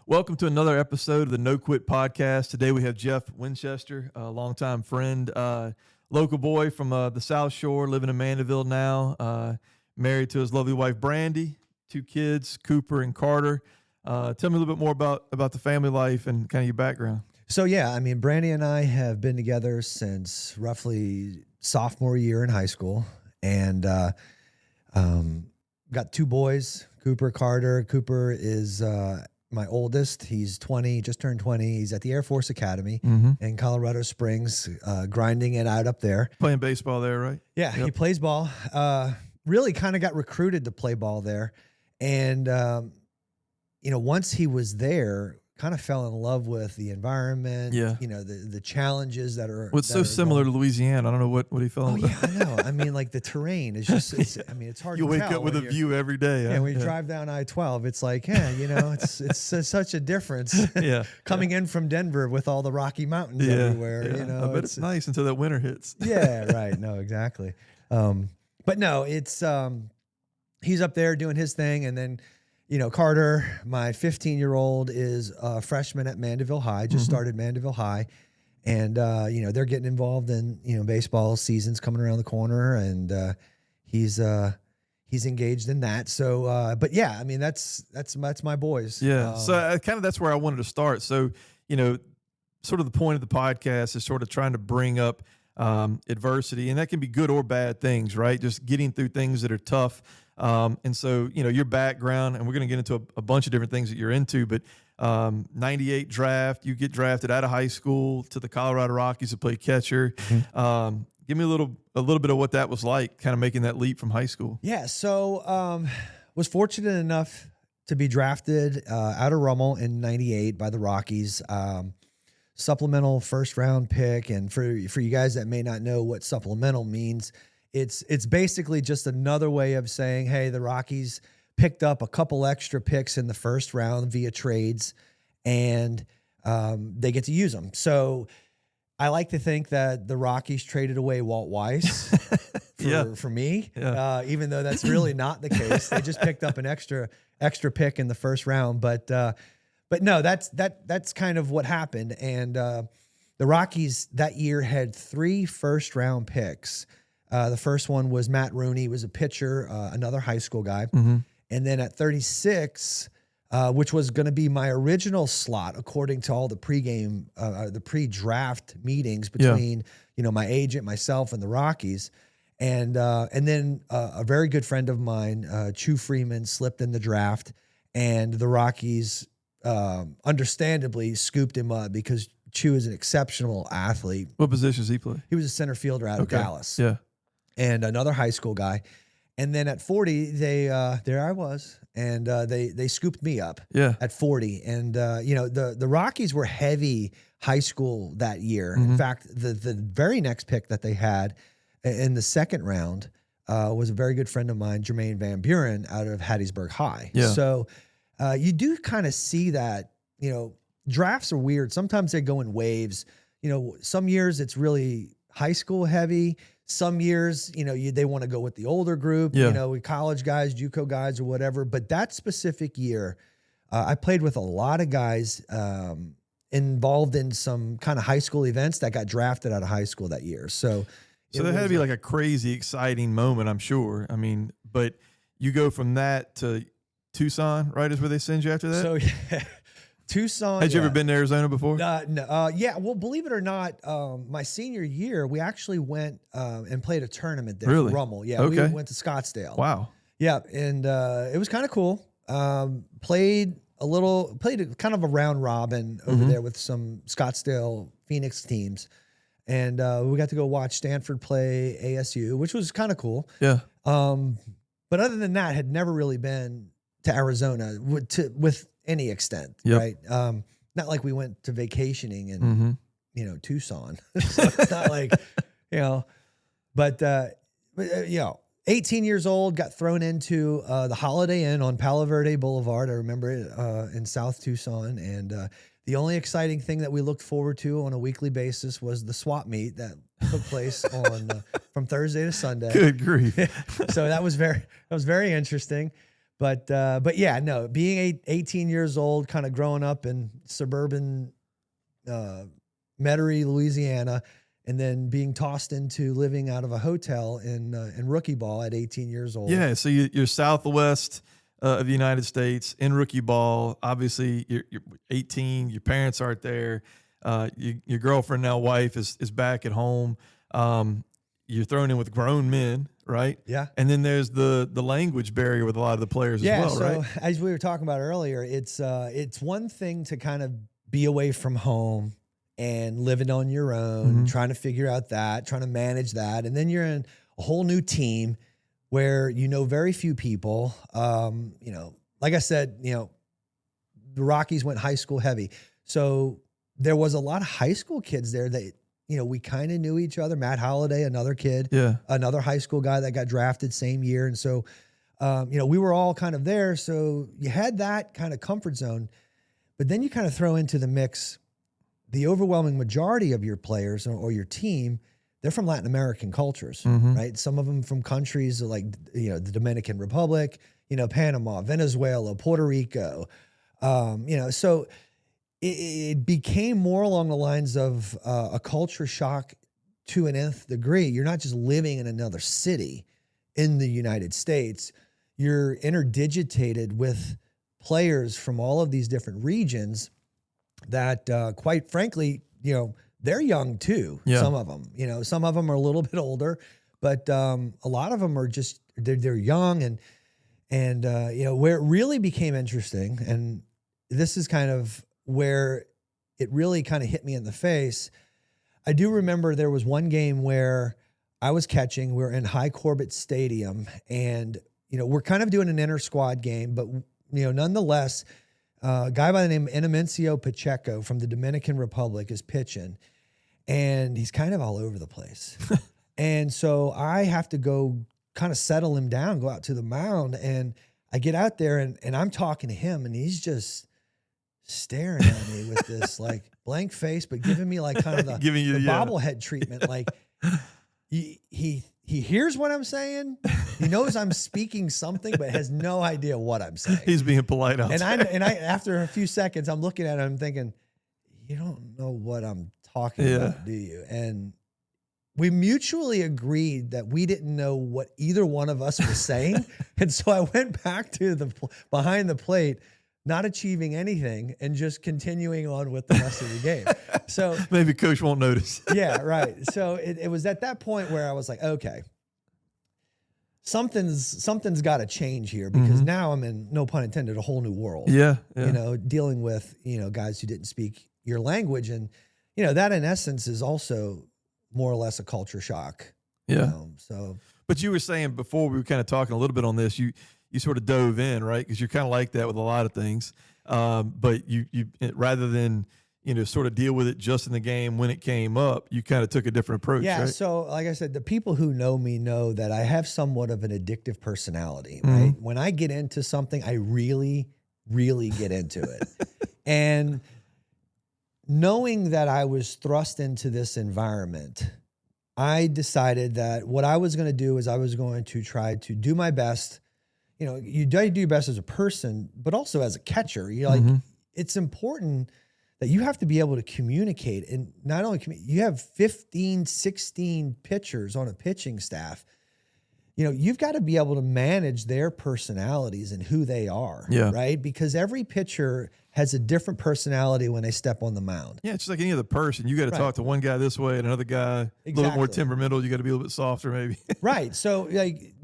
Welcome to another episode of the No Quit Podcast. Today we have Jeff Winchester, a longtime friend, local boy from the South Shore, living in Mandeville now, married to his lovely wife, Brandy, 2 kids, Cooper and Carter. Tell me a little bit more about the family life and kind of your background. So, Brandy and I have been together since roughly sophomore year in high school, and got 2 boys, Cooper, Carter. Cooper is my oldest. He's 20, just turned 20. He's at the Air Force Academy in Colorado Springs, grinding it out up there. Playing baseball there, right? Yeah, Yep. He plays ball. Really kind of got recruited to play ball there. And, once he was there, kind of fell in love with the environment, the challenges that are. Well, it's so similar to Louisiana. I don't know what he fell in love with. I know. I mean, like the terrain is just, it's hard to tell. You wake up with a view every day. Yeah, when you drive down I-12, it's like, it's such a difference. Coming in from Denver with all the Rocky Mountains everywhere. I bet it's nice until that winter hits. Yeah, right. No, exactly. But no, it's he's up there doing his thing, and then Carter, my 15-year-old, is a freshman at Mandeville High. Just started Mandeville High, and they're getting involved in baseball season's coming around the corner, and he's engaged in that. So, but yeah, I mean that's my boys. Yeah. So that's where I wanted to start. So sort of the point of the podcast is sort of trying to bring up adversity, and that can be good or bad things, right? Just getting through things that are tough. And so, your background, and we're going to get into a bunch of different things that you're into, but 98 draft, you get drafted out of high school to the Colorado Rockies to play catcher. Give me a little bit of what that was like, kind of making that leap from high school. Yeah. So, was fortunate enough to be drafted out of Rummel in 98 by the Rockies. Supplemental first round pick. And for you guys that may not know what supplemental means, it's basically just another way of saying, hey, the Rockies picked up a couple extra picks in the first round via trades, and they get to use them. So I like to think that the Rockies traded away Walt Weiss for me, even though that's really not the case. They just picked up an extra pick in the first round, but no, that's kind of what happened. And the Rockies that year had 3 first round picks. The first one was Matt Rooney. He was a pitcher, another high school guy. And then at 36, which was going to be my original slot, according to all the the pre-draft meetings between, my agent, myself, and the Rockies. And then a very good friend of mine, Chu Freeman, slipped in the draft, and the Rockies understandably scooped him up because Chu is an exceptional athlete. What position does he play? He was a center fielder out of Dallas. Yeah. And another high school guy. And then at 40, there I was, and they scooped me up at 40. And the Rockies were heavy high school that year. In fact, the very next pick that they had in the second round was a very good friend of mine, Jermaine Van Buren, out of Hattiesburg High. Yeah. So you do kind of see that, drafts are weird. Sometimes they go in waves. Some years it's really high school heavy. Some years, they want to go with the older group, college guys, JUCO guys, or whatever. But that specific year, I played with a lot of guys involved in some kind of high school events that got drafted out of high school that year. So there had to be like a crazy, exciting moment, I'm sure. I mean, but you go from that to Tucson, right, is where they send you after that? So, yeah. Tucson. Had you ever been to Arizona before? No. Yeah. Well, believe it or not, my senior year, we actually went and played a tournament there. Really? For Rummel. Yeah. Okay. We went to Scottsdale. Wow. Yeah. And it was kind of cool. Played kind of a round robin over there with some Scottsdale Phoenix teams. And we got to go watch Stanford play ASU, which was kind of cool. Yeah. But other than that, had never really been to Arizona with any extent, right? Not like we went to vacationing in, Tucson. So it's not like, but 18 years old, got thrown into the Holiday Inn on Palo Verde Boulevard. I remember it in South Tucson. And the only exciting thing that we looked forward to on a weekly basis was the swap meet that took place on from Thursday to Sunday. Good grief. So that was very interesting. But yeah, no, being 18 years old, kind of growing up in suburban Metairie, Louisiana, and then being tossed into living out of a hotel in rookie ball at 18 years old. Yeah, so you're southwest of the United States in rookie ball. Obviously, you're 18. Your parents aren't there. Your girlfriend, now wife, is back at home. You're thrown in with grown men, right? Yeah. And then there's the language barrier with a lot of the players as well, so right? as we were talking about earlier, it's one thing to kind of be away from home and living on your own, trying to figure out that, trying to manage that. And then you're in a whole new team where you know very few people. Like I said, the Rockies went high school heavy. So there was a lot of high school kids there that, we kind of knew each other. Matt Holliday, another kid, another high school guy that got drafted same year. And so, we were all kind of there. So you had that kind of comfort zone, but then you kind of throw into the mix the overwhelming majority of your players or your team. They're from Latin American cultures, right? Some of them from countries like, the Dominican Republic, Panama, Venezuela, Puerto Rico. So it became more along the lines of a culture shock to an nth degree. You're not just living in another city in the United States. You're interdigitated with players from all of these different regions that, quite frankly, they're young too. Yeah. Some of them, some of them are a little bit older, but a lot of them are just, they're young and where it really became interesting. And this is kind of where it really kind of hit me in the face. I do remember there was one game where I was catching, we're in High Corbett Stadium and, we're kind of doing an inter squad game, but nonetheless, a guy by the name of Inomencio Pacheco from the Dominican Republic is pitching, and he's kind of all over the place. And so I have to go kind of settle him down, go out to the mound, and I get out there and I'm talking to him, and he's just staring at me with this like blank face, but giving me like kind of the bobblehead treatment. Like he hears what I'm saying. He knows I'm speaking something, but has no idea what I'm saying. He's being polite out there. And I after a few seconds, I'm looking at him, I'm thinking, you don't know what I'm talking about, do you? And we mutually agreed that we didn't know what either one of us was saying. And so I went back to behind the plate, not achieving anything and just continuing on with the rest of the game. So maybe coach won't notice. Yeah, right. So it was at that point where I was like, okay, something's got to change here, because now I'm in, no pun intended, a whole new world. Yeah. Dealing with, guys who didn't speak your language. And, that in essence is also more or less a culture shock. Yeah. But you were saying before, we were kind of talking a little bit on this, you sort of dove in, right? Because you're kind of like that with a lot of things. But you rather than, sort of deal with it just in the game when it came up, you kind of took a different approach. Yeah. Right? So like I said, the people who know me know that I have somewhat of an addictive personality, right? When I get into something, I really, really get into it. And knowing that I was thrust into this environment, I decided that what I was going to do is I was going to try to do my best. You do your best as a person, but also as a catcher. It's important that you have to be able to communicate, and not only you have 15, 16 pitchers on a pitching staff. You've got to be able to manage their personalities and who they are, right? Because every pitcher has a different personality when they step on the mound. Yeah, it's just like any other person. You got to talk to one guy this way and another guy a little bit more temperamental. You got to be a little bit softer, maybe. Right. So,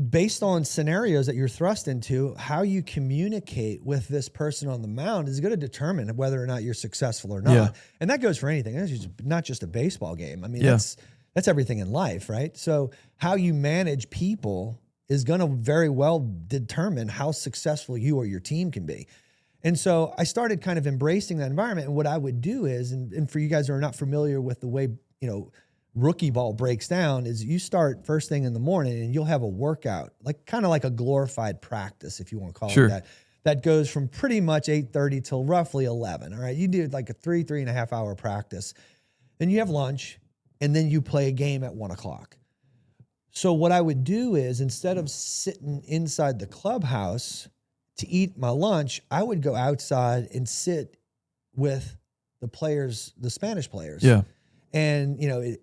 based on scenarios that you're thrust into, how you communicate with this person on the mound is going to determine whether or not you're successful or not. Yeah. And that goes for anything. It's not just a baseball game. I mean, that's everything in life, right? So how you manage people is going to very well determine how successful you or your team can be. And so I started kind of embracing that environment. And what I would do is, and for you guys who are not familiar with the way, rookie ball breaks down, is you start first thing in the morning and you'll have a workout, kind of like a glorified practice, if you want to call it that. That goes from pretty much 8:30 till roughly 11. All right. You do like a 3.5 hour practice. Then you have lunch, and then you play a game at 1 o'clock. So what I would do is, instead of sitting inside the clubhouse to eat my lunch, I would go outside and sit with the players, the Spanish players. Yeah. And, you know,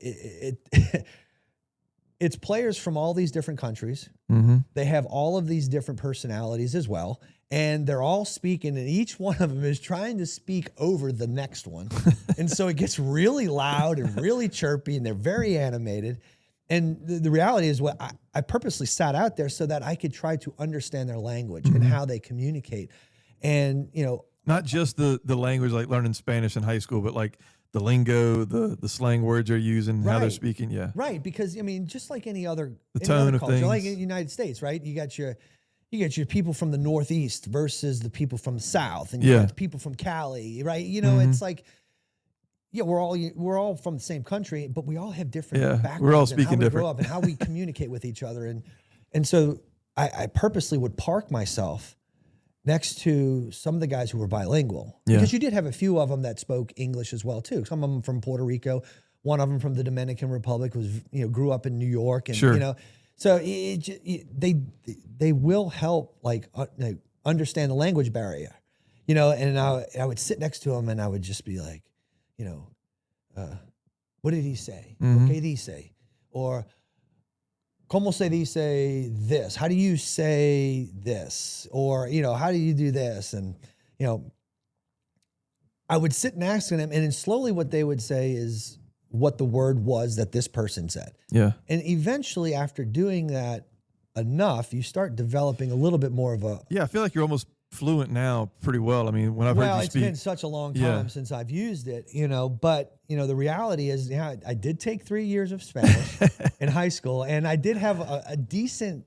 it's players from all these different countries. Mm-hmm. They have all of these different personalities as well. And they're all speaking, and each one of them is trying to speak over the next one. And so it gets really loud and really chirpy, and they're very animated. And the reality is what I purposely sat out there so that I could try to understand their language and how they communicate. And, you know, not just the language, like learning Spanish in high school, but like the lingo, the slang words they're using, how they're speaking. Yeah. Right. Because, I mean, just like any other tone of culture, things. like in the United States, right? You got your people from the Northeast versus the people from the South, and you got the people from Cali, right? You know, it's like, yeah, we're all from the same country, but we all have different backgrounds. We're all and speaking how we different. grow up and how we communicate with each other, and so I purposely would park myself next to some of the guys who were bilingual, because you did have a few of them that spoke English as well too. Some of them from Puerto Rico, one of them from the Dominican Republic, grew up in New York, and you know. So they will help like understand the language barrier, you know. And I would sit next to him and I would just be like, you know, what did he say? ¿Qué dice? Or ¿Cómo se dice this? How do you say this? Or, you know, how do you do this? And, you know, I would sit and ask them, and then slowly what they would say is what the word was that this person said. Yeah. And eventually, after doing that enough, you start developing a little bit more of a... Yeah, I feel like you're almost fluent now pretty well. I mean, when I've heard you speak... Well, it's been such a long time since I've used it, you know, but, you know, the reality is, yeah, I did take 3 years of Spanish in high school, and I did have a decent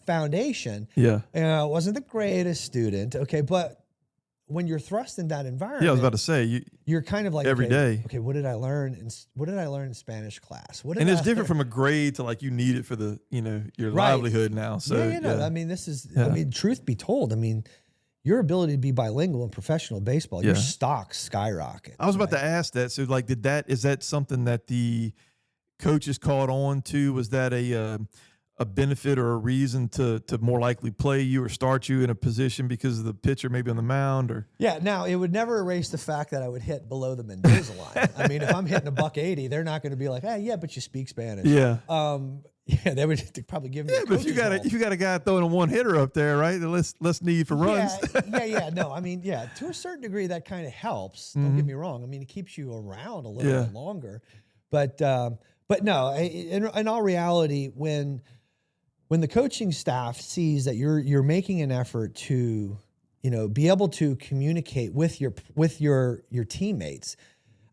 foundation. Yeah. I wasn't the greatest student, okay, but when you're thrust in that environment... Yeah, I was about to say... You're kind of like, every day. Okay, what did I learn in Spanish class? And it's different from a grade to like you need it for the, you know, your livelihood now. So yeah. I mean, this is, I mean, truth be told, I mean, your ability to be bilingual in professional baseball, your stocks skyrocket. I was about to ask that. So like, is that something that the coaches caught on to? Was that a benefit or a reason to more likely play you or start you in a position because of the pitcher maybe on the mound? Or now it would never erase the fact that I would hit below the Mendoza line. I mean, if I'm hitting $180, they're not going to be like, hey, yeah, but you speak Spanish. Yeah. Yeah, they would probably give me. Yeah, but if you got a guy throwing a one hitter up there, right? Less need for runs. Yeah. No, I mean, yeah, to a certain degree, that kind of helps. Don't get me wrong. I mean, it keeps you around a little bit longer. But no, in all reality, when the coaching staff sees that you're making an effort to, you know, be able to communicate with your teammates,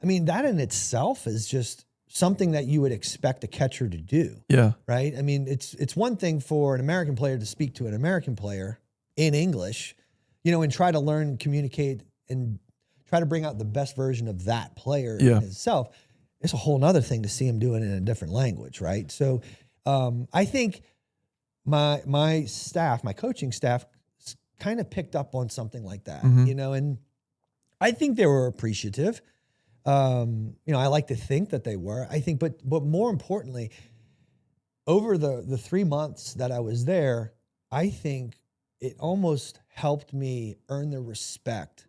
I mean, that in itself is just something that you would expect a catcher to do. Yeah. Right? I mean, it's one thing for an American player to speak to an American player in English, you know, and try to learn, communicate, and try to bring out the best version of that player in itself. It's a whole nother thing to see him doing it in a different language, right? So I think my staff, my coaching staff, kind of picked up on something like that, you know, and I think they were appreciative. You know, I like to think that they were. I think, but more importantly, over the 3 months that I was there, I think it almost helped me earn the respect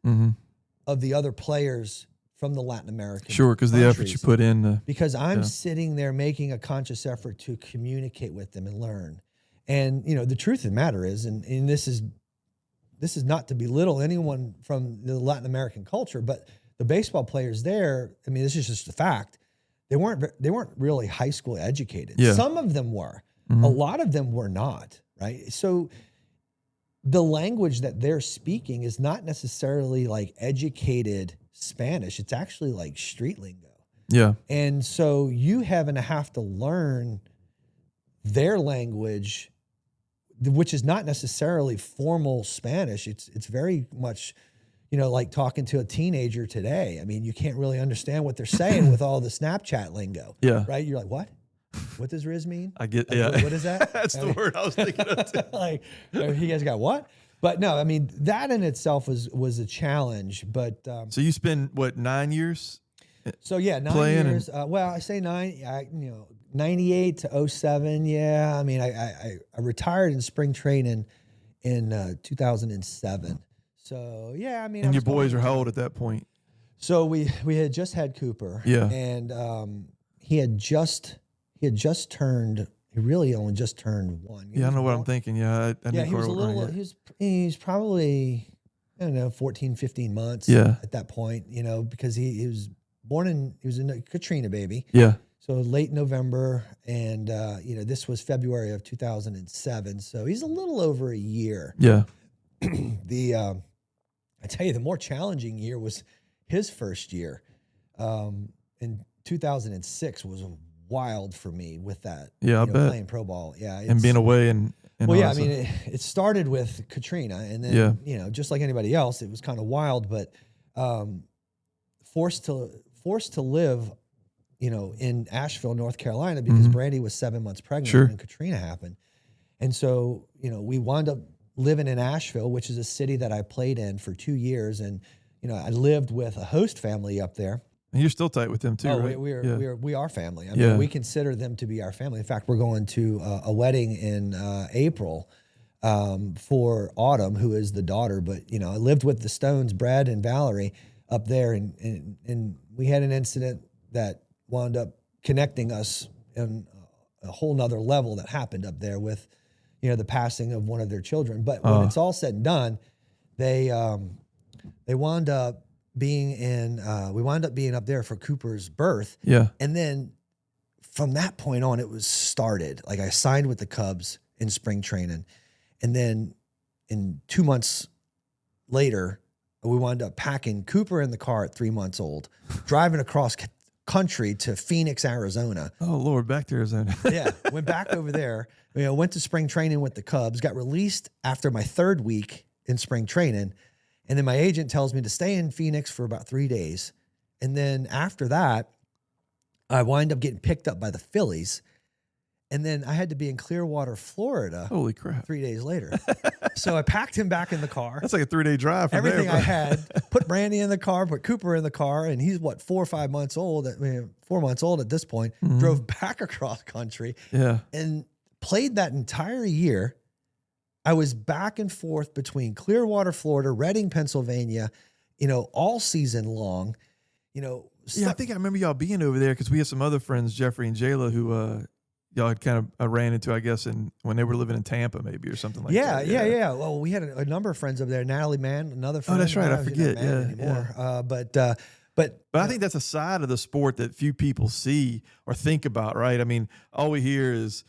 of the other players from the Latin American because the effort you put in. Because I'm sitting there making a conscious effort to communicate with them and learn. And, you know, the truth of the matter is, and this is not to belittle anyone from the Latin American culture, but the baseball players there, I mean, this is just a fact. They weren't really high school educated. Yeah. Some of them were. A lot of them were not, right? So the language that they're speaking is not necessarily like educated Spanish. It's actually like street lingo. Yeah. And so you have to learn their language, which is not necessarily formal Spanish. It's very much, you know, like talking to a teenager today. I mean, you can't really understand what they're saying with all the Snapchat lingo. Yeah. Right? You're like, what? What does Riz mean? I get, like, what is that? That's the word I was thinking of too. Like, you guys got what? But no, I mean, that in itself was a challenge. But so you spend what, 9 years? So yeah, 9 years. Well, I say 98 to 07. Yeah, I mean, I retired in spring training in 2007. So yeah, I mean, I And your was going boys to are how town. old at that point? So we had just had Cooper. Yeah. And he had just turned. He really only just turned 1. He Yeah, I was know what I'm born- thinking. Yeah, I Yeah, knew he was a Carl little. Ryan, He's probably, I don't know, 14, 15 months. Yeah. At that point, because he was he was a Katrina baby. yeah. So late November, and this was February of 2007. So he's a little over a year. Yeah. I tell you, the more challenging year was his first year. In 2006 was wild for me with that. Yeah, I bet. Playing pro ball. Yeah, And being away and well, yeah, I also- mean, it started with Katrina, and then Yeah. just like anybody else, it was kind of wild, but forced to live, in Asheville, North Carolina, because Brandy was 7 months pregnant Sure. when Katrina happened, and so we wound up living in Asheville, which is a city that I played in for 2 years, and I lived with a host family up there. And you're still tight with them too, Oh, right? we are family. I Yeah. mean, we consider them to be our family. In fact, we're going to a wedding in April for Autumn, who is the daughter. But I lived with the Stones, Brad and Valerie, up there, and we had an incident that wound up connecting us in a whole nother level that happened up there with the passing of one of their children. But when it's all said and done, they wound up being we wound up being up there for Cooper's birth. Yeah. And then from that point on, it was started. Like, I signed with the Cubs in spring training. And then in 2 months later, we wound up packing Cooper in the car at 3 months old, driving across country to Phoenix, Arizona. Oh Lord, back to Arizona. Yeah. Went back over there, went to spring training with the Cubs, got released after my 3rd week in spring training. And then my agent tells me to stay in Phoenix for about 3 days. And then after that, I wind up getting picked up by the Phillies. And then I had to be in Clearwater, Florida, Holy crap. 3 days later. So I packed him back in the car. That's like a 3-day drive from Everything there. I had, put Brandy in the car, put Cooper in the car, and he's 4 or 5 months old. 4 months old at this point. Drove back across country Yeah. and played that entire year. I was back and forth between Clearwater, Florida, Reading, Pennsylvania, all season long. Yeah, I think I remember y'all being over there because we had some other friends, Jeffrey and Jayla, who y'all had kind of ran into, I guess, when they were living in Tampa, maybe, or something like that. Yeah. Well, we had a number of friends over there. Natalie Mann, another friend. Oh, that's right. I She's not forget. married Yeah, anymore. But I think that's a side of the sport that few people see or think about, right? I mean, all we hear is,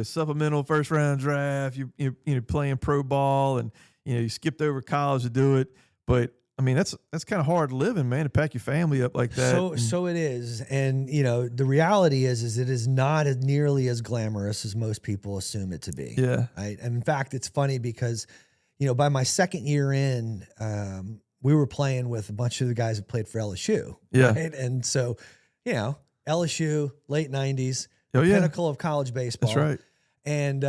supplemental first round draft, you playing pro ball, and you skipped over college to do it. But I mean, that's kind of hard living, man, to pack your family up like that. So it is. And the reality is it is not as nearly as glamorous as most people assume it to be. Yeah. Right. And in fact, it's funny because, by my 2nd year in, we were playing with a bunch of the guys that played for LSU. Yeah. Right? And so, LSU, late 90s, Oh, yeah. pinnacle of college baseball. That's right. And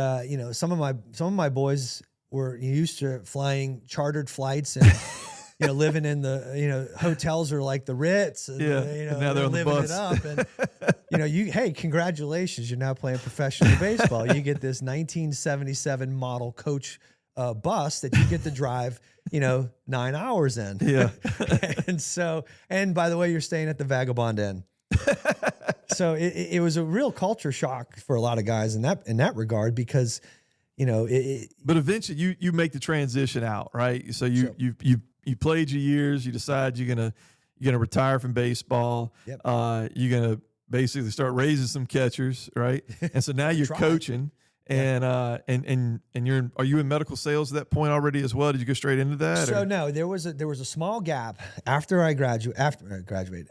some of my boys were used to flying chartered flights and living in the hotels are like the Ritz. And, Yeah, and now they're on the living bus. it up. And hey, congratulations, you're now playing professional baseball. You get this 1977 model coach bus that you get to drive 9 hours in. Yeah. and by the way, you're staying at the Vagabond Inn. So it was a real culture shock for a lot of guys in that regard because, But eventually you make the transition out, right? So you played your years, you decide you're gonna retire from baseball. Yep. You're gonna basically start raising some catchers, right? And so now you're Try. coaching. And are you in medical sales at that point already as well? Did you go straight into that? So or? no, there was a small gap after I graduated.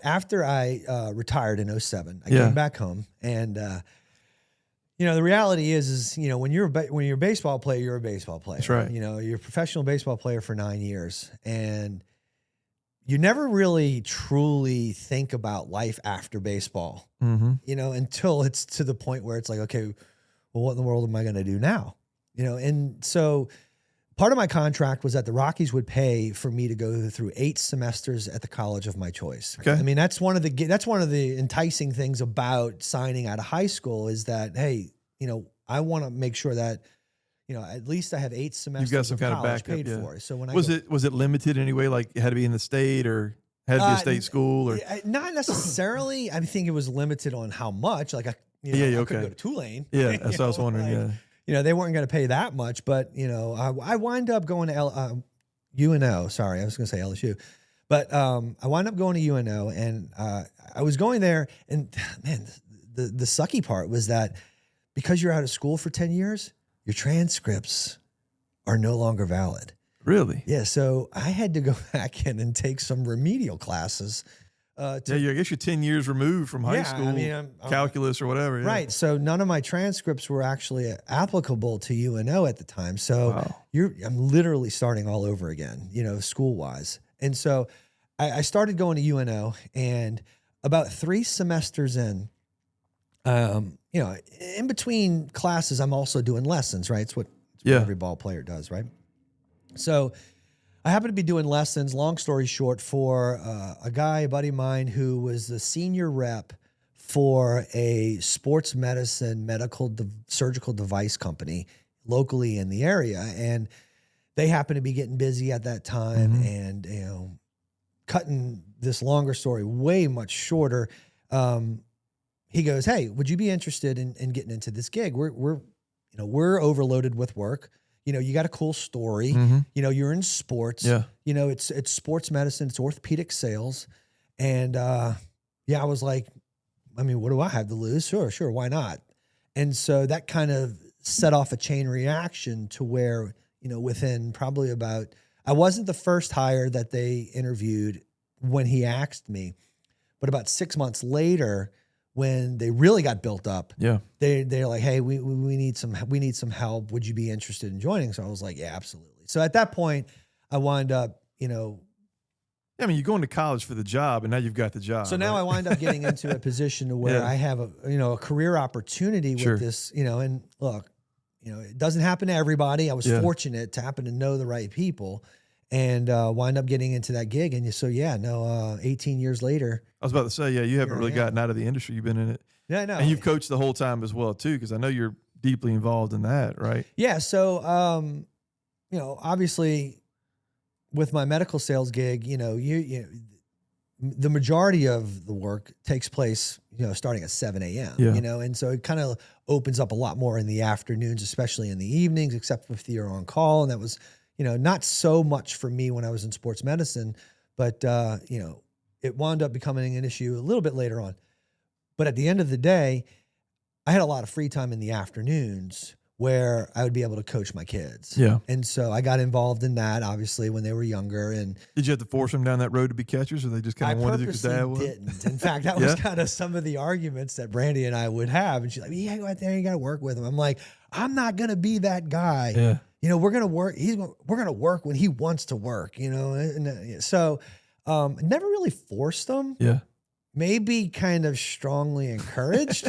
After I retired in 2007, I came back home, and the reality is when you're a baseball player, you're a baseball player. That's right. You're a professional baseball player for 9 years, and you never really truly think about life after baseball. Until it's to the point where it's like, okay, well, what in the world am I going to do now? And so part of my contract was that the Rockies would pay for me to go through 8 semesters at the college of my choice. Okay. I mean, that's one of the enticing things about signing out of high school is that, hey, I want to make sure that, at least I have 8 semesters You've got some of kind of college backup. paid Yeah. for. So when Was it limited anyway? Like it had to be in the state or had to be a state school or? Not necessarily. I think it was limited on how much. Like I okay. couldn't go to Tulane. Yeah, that's what I was wondering. They weren't going to pay that much, but I wind up going to UNO. Sorry, I was going to say LSU, but I wound up going to UNO, and I was going there, and man, the sucky part was that because you're out of school for 10 years, your transcripts are no longer valid. Really? Yeah. So I had to go back in and take some remedial classes. I guess you're 10 years removed from high school, calculus or whatever. Yeah. Right. So none of my transcripts were actually applicable to UNO at the time. So I'm literally starting all over again, school wise. And so I started going to UNO, and about 3 semesters in, in between classes, I'm also doing lessons, right? It's what every ball player does, right? So I happened to be doing lessons, long story short, for a buddy of mine who was the senior rep for a sports medicine, surgical device company locally in the area. And they happened to be getting busy at that time. And, cutting this longer story way much shorter, he goes, "Hey, would you be interested in getting into this gig? We're overloaded with work. You got a cool story. You're in sports. Yeah. It's sports medicine. It's orthopedic sales." And I was like, I mean, what do I have to lose? Sure. Why not? And so that kind of set off a chain reaction to where, within probably I wasn't the first hire that they interviewed when he asked me, but about 6 months later, when they really got built up, they're like, "Hey, we need some help. Would you be interested in joining?" So I was like, "Yeah, absolutely." So at that point, I wound up, I mean, you're going to college for the job, and now you've got the job. So now I wind up getting into a position to where I have a career opportunity with this, and look, it doesn't happen to everybody. I was fortunate to happen to know the right people, and wind up getting into that gig. And 18 years later. I was about to say, you haven't really gotten out of the industry. You've been in it. Yeah, I know. And you've coached the whole time as well, too, because I know you're deeply involved in that, right? Yeah. So, obviously with my medical sales gig, the majority of the work takes place, starting at 7 a.m., and so it kind of opens up a lot more in the afternoons, especially in the evenings, except if you're on call. And that was, not so much for me when I was in sports medicine, but, it wound up becoming an issue a little bit later on. But at the end of the day, I had a lot of free time in the afternoons where I would be able to coach my kids. Yeah. And so I got involved in that, obviously, when they were younger. And did you have to force them down that road to be catchers, or they just kind of wanted to because Dad was? I didn't. In fact, that was kind of some of the arguments that Brandy and I would have. And she's like, "Yeah, go out there, you got to work with him." I'm like, "I'm not going to be that guy. Yeah. We're going to work. We're going to work when he wants to work, And so never really forced them. Yeah. Maybe kind of strongly encouraged.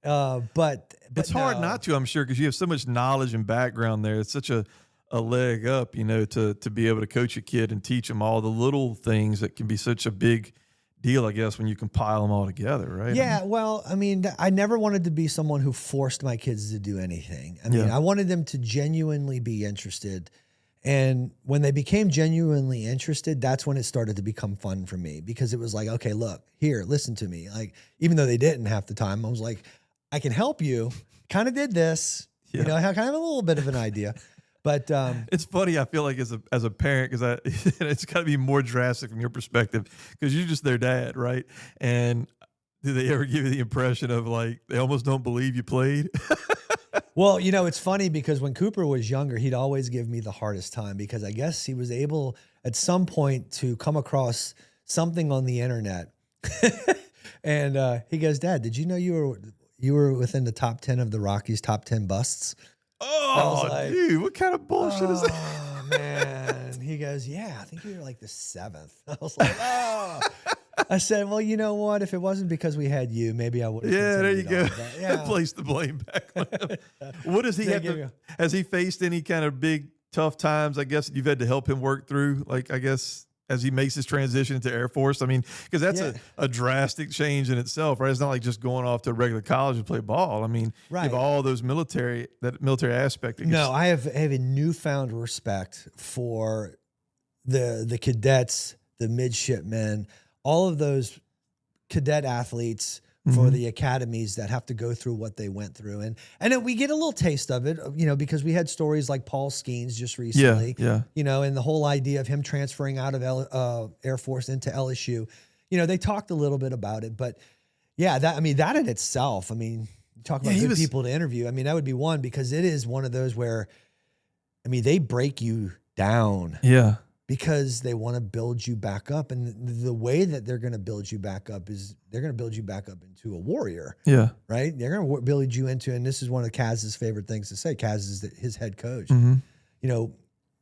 But it's hard not to, I'm sure, because you have so much knowledge and background there. It's such a leg up, to be able to coach a kid and teach them all the little things that can be such a big deal, I guess, when you compile them all together, right? Yeah, well, I mean, I never wanted to be someone who forced my kids to do anything. I mean, I wanted them to genuinely be interested. And when they became genuinely interested, that's when it started to become fun for me, because it was like, okay, look, here, listen to me. Like, even though they didn't half the time, I was like, I can help you. Kind of did this, I have kind of a little bit of an idea, but it's funny. I feel like as a parent, because it's got to be more drastic from your perspective, because you're just their dad, right? And do they ever give you the impression of like they almost don't believe you played? Well, it's funny because when Cooper was younger, he'd always give me the hardest time, because I guess he was able at some point to come across something on the internet, and he goes, "Dad, did you know you were within the top 10 of the Rockies' top 10 busts?" Oh, like, dude, what kind of bullshit is that? Oh, man. He goes, "Yeah, I think you were like the 7th. I was like, oh. I said, "Well, you know what? If it wasn't because we had you, maybe I would have." Yeah, there you go. Place the blame back on him. What does he have to, has he faced any kind of big, tough times, I guess, you've had to help him work through? Like, I guess, as he makes his transition into Air Force? I mean, because that's a drastic change in itself, right? It's not like just going off to a regular college and play ball. I mean, you have all those military aspect. No, I have a newfound respect for the cadets, the midshipmen, all of those cadet athletes for the academies that have to go through what they went through. And then we get a little taste of it, because we had stories like Paul Skeens just recently, and the whole idea of him transferring out of Air Force into LSU. They talked a little bit about it, but that in itself, you talk about good people to interview. That would be one, because it is one of those where, they break you down. Yeah. Because they want to build you back up. And the way that they're going to build you back up is they're going to build you back up into a warrior. Yeah. Right? They're going to build you into, and this is one of Kaz's favorite things to say. Kaz is his head coach. We're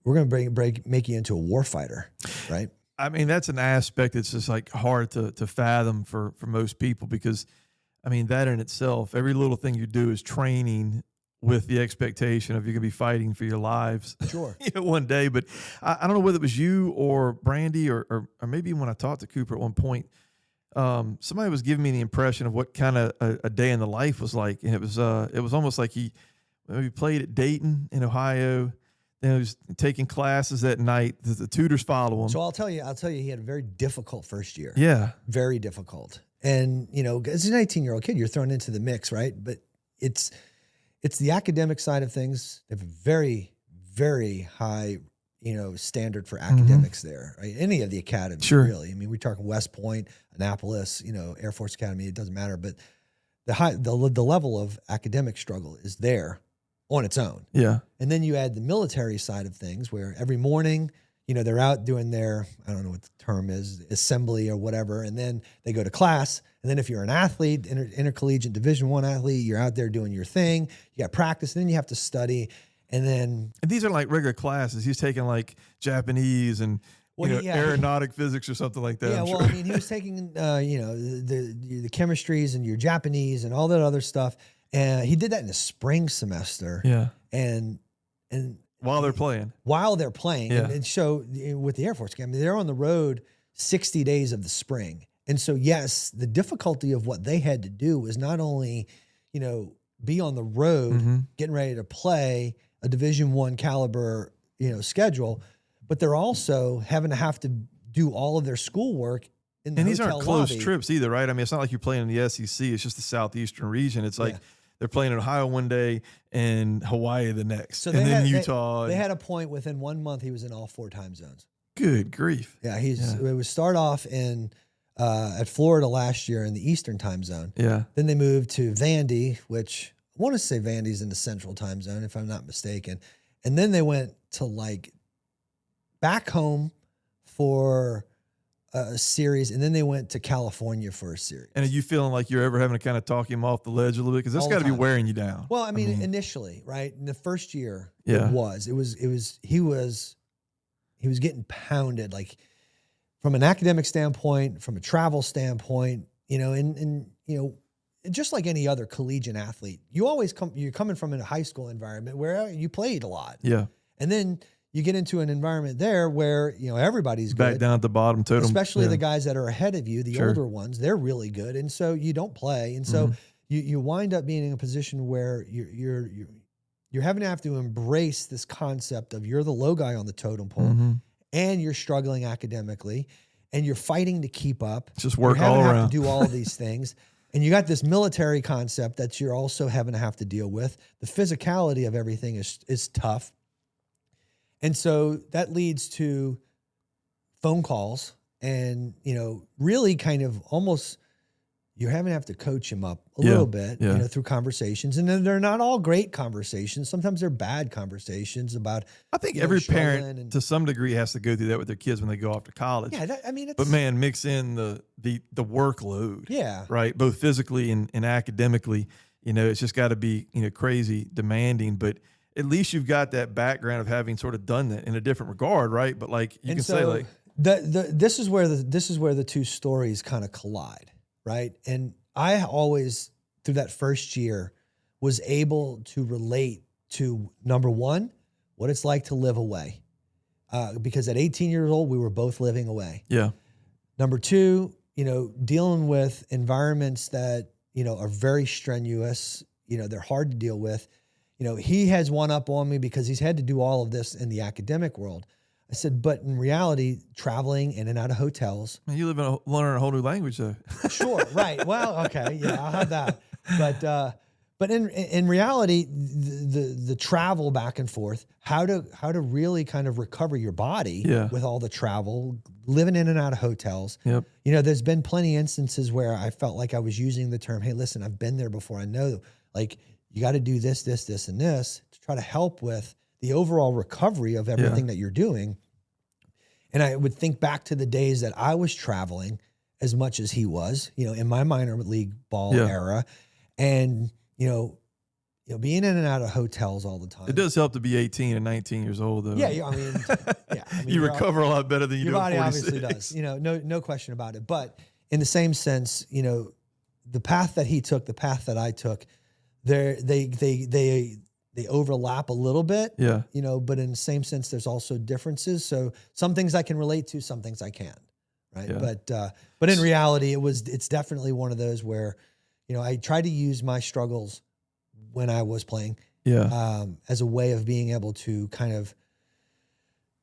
going to make you into a war fighter, right? That's an aspect that's just like hard to fathom for most people, because that in itself, every little thing you do is training with the expectation of you're going to be fighting for your lives. Sure. One day. But I don't know whether it was you or Brandy or maybe when I talked to Cooper at one point, somebody was giving me the impression of what kind of a day in the life was like. And it was almost like he played at Dayton in Ohio. Then he was taking classes at night. The tutors follow him. So I'll tell you, he had a very difficult first year. Yeah. Very difficult. And, as an 18-year-old kid, you're thrown into the mix, right? But it's the academic side of things. They have a very, very high, standard for academics there. Right? Any of the academies, really. We're talking West Point, Annapolis, Air Force Academy. It doesn't matter, but the level of academic struggle is there on its own. Yeah. And then you add the military side of things, where every morning, they're out doing their, I don't know what the term is, assembly or whatever, and then they go to class. And then if you're an athlete, intercollegiate Division I athlete, you're out there doing your thing. You got practice, and then you have to study. And these are like regular classes. He's taking like Japanese and aeronautic physics or something like that. Yeah, well, he was taking the chemistries and your Japanese and all that other stuff. And he did that in the spring semester. Yeah. And while they're playing. Yeah. And so with the Air Force Academy, they're on the road 60 days of the spring. And so, yes, the difficulty of what they had to do was not only, be on the road, getting ready to play a Division I caliber, schedule, but they're also have to do all of their schoolwork in the hotel lobby. And these aren't close trips either, right? It's not like you're playing in the SEC. It's just the southeastern region. It's like they're playing in Ohio one day and Hawaii the next, and then Utah. They had a point within 1 month he was in all 4 time zones. Good grief. Yeah, it would start off at Florida last year in the Eastern time zone. Yeah. Then they moved to Vandy, which I want to say Vandy's in the Central time zone, if I'm not mistaken. And then they went to back home for a series, and then they went to California for a series. And are you feeling like you're ever having to kind of talk him off the ledge a little bit? Because that's got to be wearing you down. Well, initially, right? In the first year, he was getting pounded, from an academic standpoint, from a travel standpoint, and just like any other collegiate athlete, you're coming from a high school environment where you played a lot. Yeah. And then you get into an environment there where, everybody's back good. down at the bottom totem. Especially the guys that are ahead of you, the older ones, they're really good. And so you don't play. And so you wind up being in a position where you're having to have to embrace this concept of you're the low guy on the totem pole. And you're struggling academically, and you're fighting to keep up. Just work all around. Have to do all of these things. And you got this military concept that you're also having to have to deal with. The physicality of everything is tough. And so that leads to phone calls and, really kind of almost you're having to have to coach him up a little bit, through conversations. And then they're not all great conversations. Sometimes they're bad conversations about. I think every parent to some degree has to go through that with their kids when they go off to college. Yeah, but man, mix in the workload. Yeah. Right. Both physically and academically, it's just got to be, crazy demanding, but at least you've got that background of having sort of done that in a different regard. Right. But this is where the two stories kind of collide. Right. And I always, through that first year, was able to relate to, number one, what it's like to live away. because at 18 years old, we were both living away. Yeah. Number two, dealing with environments that, are very strenuous, they're hard to deal with. He has one up on me because he's had to do all of this in the academic world. I said, but in reality, traveling in and out of hotels. Man, you learning a whole new language though. Sure. Right. Well, okay. Yeah, I'll have that. But in reality, the travel back and forth, how to really kind of recover your body with all the travel, living in and out of hotels. Yep. There's been plenty of instances where I felt like I was using the term, hey, listen, I've been there before. I know, like, you got to do this, this, this, and this to try to help with the overall recovery of everything that you're doing. And I would think back to the days that I was traveling as much as he was, in my minor league ball era. And, being in and out of hotels all the time. It does help to be 18 and 19 years old, though. Yeah, I mean, you recover a lot better than you do your body at 46. obviously does. No question about it. But in the same sense, the path that he took, the path that I took, they overlap a little bit. Yeah. But in the same sense, there's also differences. So some things I can relate to, some things I can't. Right. Yeah. But in reality, it's definitely one of those where, I try to use my struggles when I was playing as a way of being able to kind of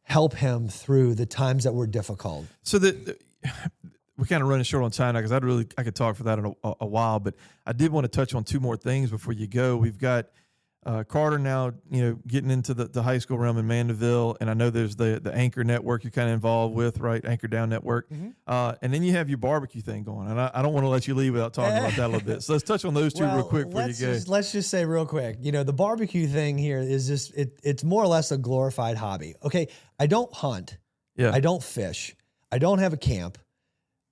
help him through the times that were difficult. So we're kind of running short on time now because I could talk for that in a while, but I did want to touch on two more things before you go. We've got Carter now, getting into the high school realm in Mandeville, and I know there's the Anchor Network you're kind of involved with, right? Anchor Down Network. Mm-hmm. And then you have your barbecue thing going, and I don't want to let you leave without talking about that a little bit. So let's touch on those two real quick before you go. Let's just say real quick, the barbecue thing here is just, it's more or less a glorified hobby. Okay, I don't hunt. Yeah. I don't fish. I don't have a camp.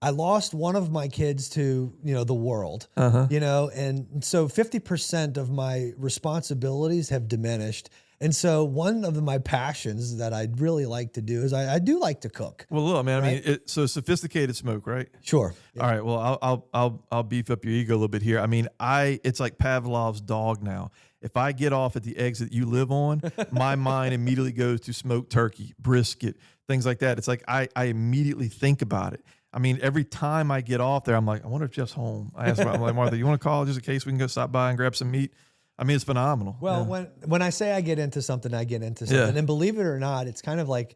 I lost one of my kids to, the world, and so 50% of my responsibilities have diminished. And so one of my passions that I'd really like to do is I do like to cook. Well, look, man, right? I mean, so sophisticated smoke, right? Sure. Yeah. All right. Well, I'll beef up your ego a little bit here. I mean, it's like Pavlov's dog now. If I get off at the exit you live on, my mind immediately goes to smoked turkey, brisket, things like that. It's like I immediately think about it. I mean, every time I get off there, I'm like, I wonder if Jeff's home. I ask I'm like, Martha, you want to call just in case we can go stop by and grab some meat? I mean, it's phenomenal. Well, when I say I get into something, I get into something. Yeah. And believe it or not, it's kind of like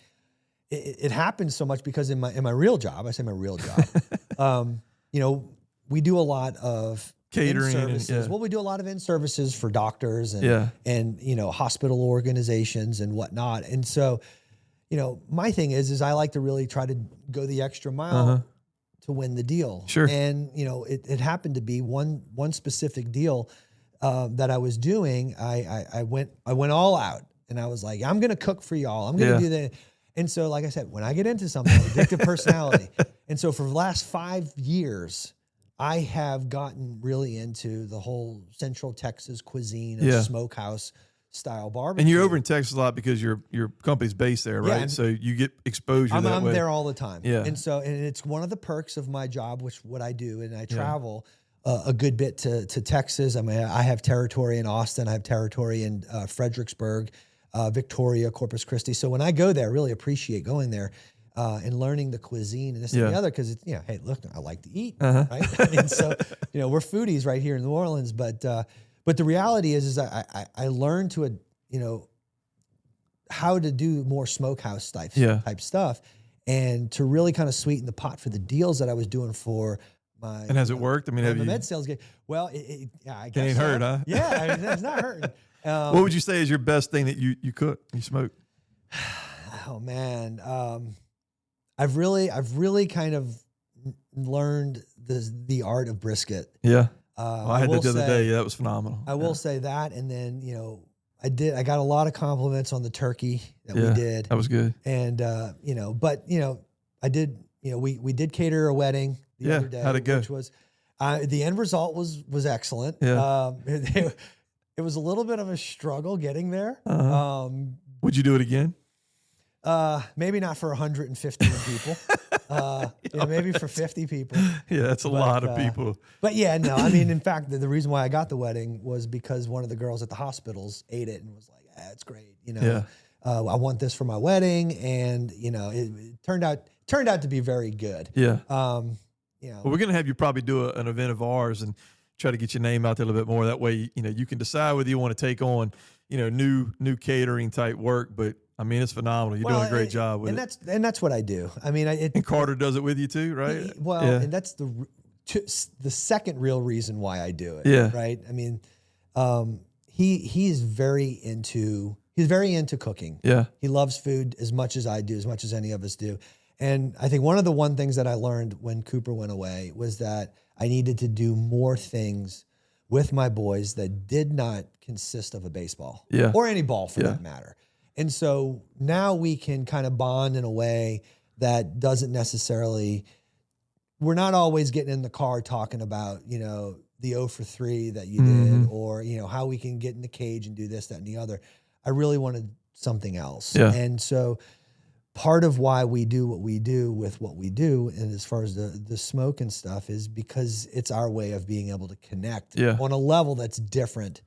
it happens so much because in my real job, I say my real job, we do a lot of catering services. Well, we do a lot of in-services for doctors and hospital organizations and whatnot. And so, my thing is I like to really try to go the extra mile to win the deal. Sure. And, it happened to be one specific deal that I was doing. I went all out and I was like, I'm going to cook for y'all. I'm going to do that. And so, like I said, when I get into something, addictive personality. And so for the last 5 years, I have gotten really into the whole Central Texas cuisine and smokehouse style barbecue. And you're over in Texas a lot because your company's based there, right? Yeah, so you get exposure that way. I'm there all the time. Yeah. And it's one of the perks of my job, which what I do, and I travel a good bit to Texas. I mean, I have territory in Austin. I have territory in Fredericksburg, Victoria, Corpus Christi. So when I go there, I really appreciate going there and learning the cuisine and this and the other, because it's, hey, look, I like to eat, right? I mean, so, we're foodies right here in New Orleans, but the reality is I learned to, how to do more smokehouse type stuff, and to really kind of sweeten the pot for the deals that I was doing for my. And has it worked? I mean, have the you? med sales game. Well, I guess it ain't hurt, huh? Yeah, I mean, it's not hurting. What would you say is your best thing that you cook, you smoke? Oh man, I've really kind of learned the art of brisket. Yeah. I had that the other day. Yeah, that was phenomenal. I will say that. And then, I got a lot of compliments on the turkey that we did. That was good. And, I did, we did cater a wedding the other day. How'd it go? Which was, the end result was excellent. Yeah. It was a little bit of a struggle getting there. Would you do it again? Maybe not for 115 people. Maybe for 50 people. Yeah, that's a lot of people. But yeah, no, I mean, in fact, the reason why I got the wedding was because one of the girls at the hospitals ate it and was like, it's great. I want this for my wedding. And, it turned out to be very good. Yeah. Well, we're going to have you probably do an event of ours and try to get your name out there a little bit more. That way, you can decide whether you want to take on, new catering type work. But I mean, it's phenomenal. You're doing a great job with it. And that's what I do. I mean, and Carter does it with you too, right? And that's the second real reason why I do it. Yeah. Right. I mean, he's very into cooking. Yeah. He loves food as much as I do, as much as any of us do. And I think one of the things that I learned when Cooper went away was that I needed to do more things with my boys that did not consist of a baseball or any ball for that matter. And so now we can kind of bond in a way that doesn't necessarily, we're not always getting in the car talking about, the 0 for 3 that you did, or, how we can get in the cage and do this, that, and the other. I really wanted something else. Yeah. And so part of why we do what we do with what we do, and as far as the smoke and stuff, is because it's our way of being able to connect on a level that's different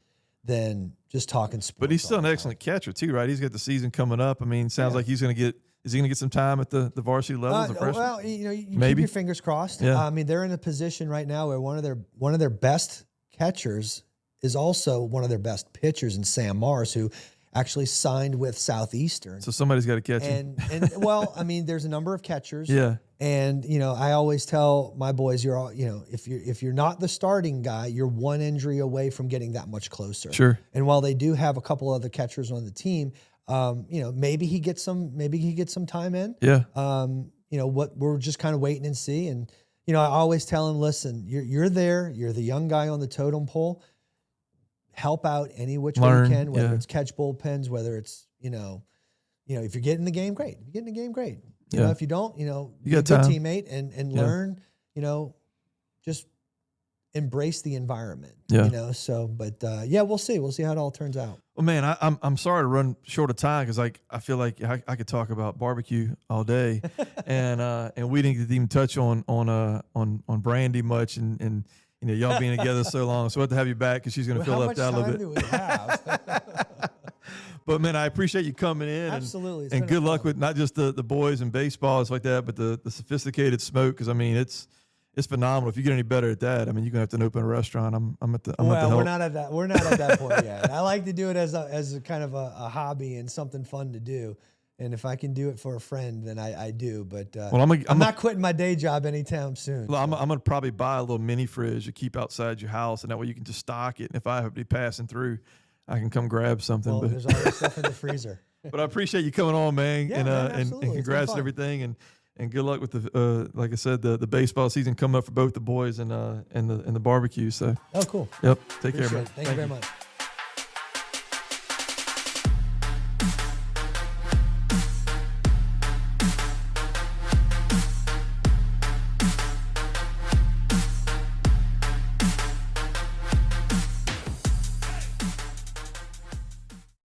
than just talking sports. But he's still an excellent catcher too, right? He's got the season coming up. I mean, sounds like he's going to get. Is he going to get some time at the varsity level as a freshman? Well, you maybe keep your fingers crossed. Yeah. I mean, they're in a position right now where one of their best catchers is also one of their best pitchers in Sam Morris, who actually signed with Southeastern. So somebody's got to catch him. And well, I mean, there's a number of catchers. Yeah. And I always tell my boys, you're all, if you're not the starting guy, you're one injury away from getting that much closer. Sure. And while they do have a couple other catchers on the team, maybe he gets some time in. Yeah. What we're just kind of waiting and see. And I always tell him, listen, you're there. You're the young guy on the totem pole. Help out any which way you can, whether it's catch bullpens, whether it's if you're getting in the game, great. If you're getting in the game, great. If you don't, be a good teammate and learn. Just embrace the environment. Yeah. So, but we'll see. We'll see how it all turns out. Well, man, I'm sorry to run short of time because I feel like I could talk about barbecue all day, and we didn't even touch on Brandy much, and y'all being together so long. So we'll have to have you back because she's going to feel left out a little bit. How much time do we have? But man, I appreciate you coming in. Absolutely. And good luck with not just the boys and baseball and stuff like that, but the sophisticated smoke. Because I mean, it's phenomenal. If you get any better at that, I mean, you're gonna have to open a restaurant. I'm at the help. We're not at that point yet. I like to do it as a kind of a hobby and something fun to do. And if I can do it for a friend, then I do. But I'm not quitting my day job anytime soon. Well, I'm gonna probably buy a little mini fridge to keep outside your house, and that way you can just stock it. And if I have to be passing through, I can come grab something. Well, there's always stuff in the freezer. But I appreciate you coming on, man. Yeah, and congrats and everything. And good luck with the like I said, the baseball season coming up for both the boys and the barbecue. So cool. Yep. Take care, man. Thank you very much.